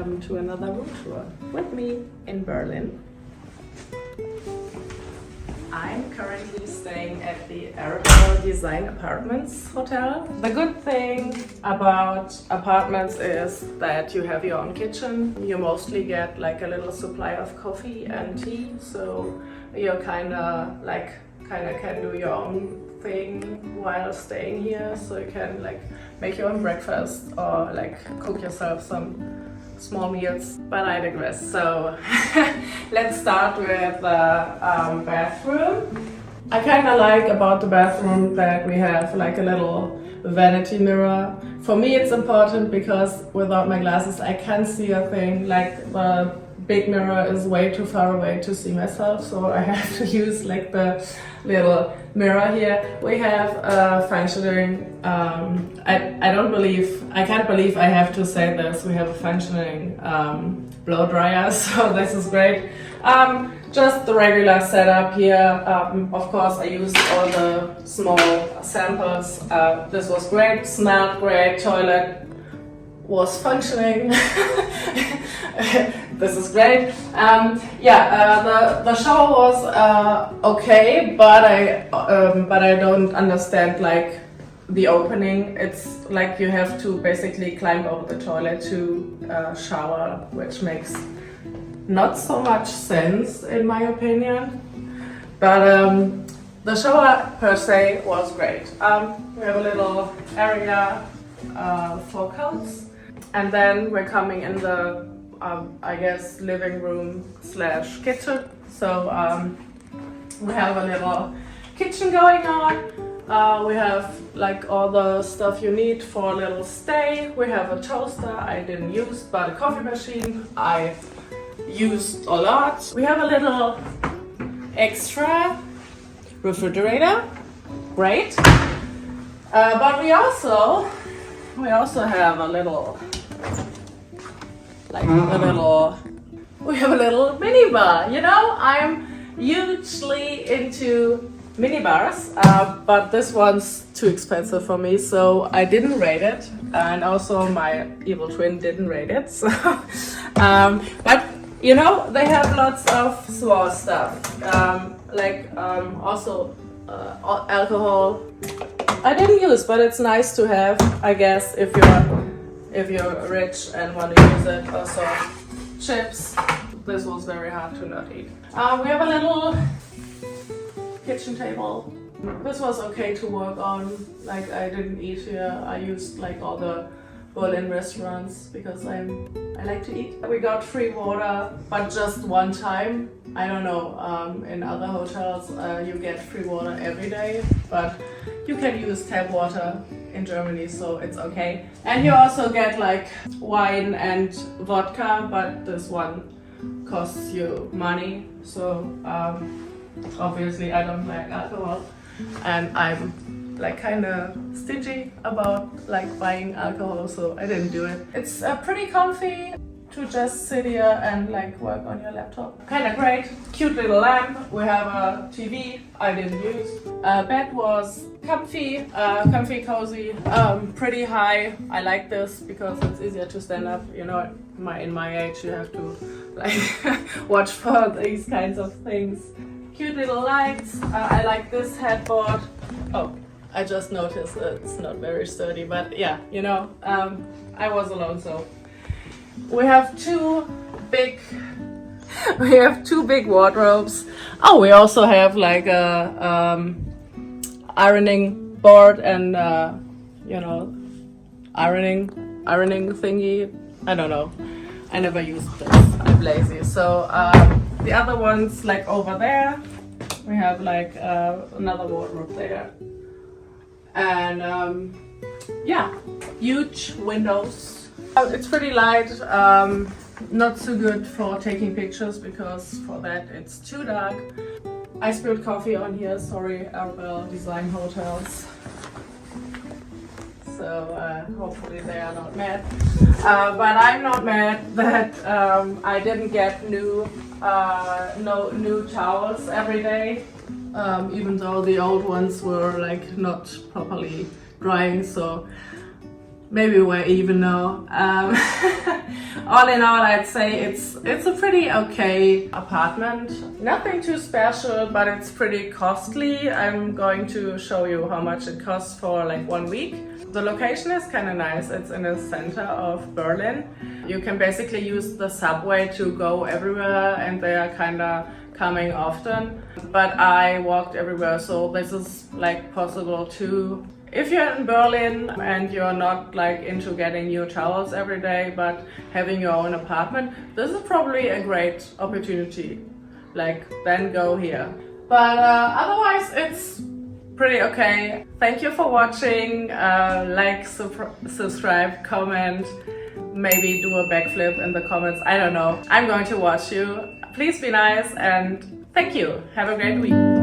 welcome to another room tour with me in Berlin. I'm currently staying at the Arabella Design Apartments hotel. The good thing about apartments is that you have your own kitchen. You mostly get like a little supply of coffee and tea, so you kind of can do your own thing while staying here. So you can like make your own breakfast or like cook yourself some small meals, but I digress. So let's start with the bathroom. I kind of like about the bathroom that we have like a little vanity mirror. For me it's important because without my glasses I can't see a thing. Like the big mirror is way too far away to see myself, so I have to use like the little mirror here. We have a functioning, I can't believe I have to say this, we have a functioning blow dryer, so this is great. Just the regular setup here. Of course I used all the small samples. This was great, smelled great, toilet was functioning. This is great. The shower was okay, but I don't understand like the opening. It's like you have to basically climb over the toilet to shower, which makes not so much sense in my opinion. But the shower per se was great. We have a little area for coats, and then we're coming in the I guess living room / kitchen. So we have a little kitchen going on. We have like all the stuff you need for a little stay. We have a toaster I didn't use, but a coffee machine I used a lot. We have a little extra refrigerator, great. But we also have a little we have a little mini bar. You know, I'm hugely into mini bars, but this one's too expensive for me, so I didn't rate it, and also my evil twin didn't rate it. So, but you know, they have lots of small stuff, also alcohol. I didn't use, but it's nice to have, I guess, if you're rich and want to use it. Also, chips. This was very hard to not eat. We have a little kitchen table. This was okay to work on. Like I didn't eat here. I used like all the Berlin restaurants because I like to eat. We got free water, but just one time. I don't know. In other hotels, you get free water every day, but you can use tap water in Germany, so it's okay. And you also get like wine and vodka, but this one costs you money. So obviously I don't like alcohol, and I'm like kind of stingy about like buying alcohol, so I didn't do it. It's pretty comfy to just sit here and like work on your laptop. Kind of great. Cute little lamp. We have a TV I didn't use. Bed was comfy, cozy, pretty high. I like this because it's easier to stand up. You know, in my age you have to like watch for these kinds of things. Cute little lights. I like this headboard. Oh, I just noticed it's not very sturdy, but yeah, you know, I was alone, so. We have two big wardrobes. Oh, we also have like a ironing board and you know, ironing thingy. I don't know. I never used this. I'm lazy. So the other ones like over there. We have like another wardrobe there, and yeah, huge windows. It's pretty light, not so good for taking pictures because for that it's too dark. I spilled coffee on here, sorry, Arabella Design Hotels. So hopefully they are not mad. But I'm not mad that I didn't get new towels every day, even though the old ones were like not properly drying. So maybe we're even now. All in all, I'd say it's a pretty okay apartment. Nothing too special, but it's pretty costly. I'm going to show you how much it costs for like 1 week. The location is kind of nice. It's in the center of Berlin. You can basically use the subway to go everywhere, and they are kind of coming often. But I walked everywhere, so this is like possible too. If you're in Berlin and you're not like into getting new towels every day, but having your own apartment, this is probably a great opportunity. Like, then go here. But otherwise, it's pretty okay. Thank you for watching. Like, subscribe, comment, maybe do a backflip in the comments. I don't know. I'm going to watch you. Please be nice and thank you. Have a great week.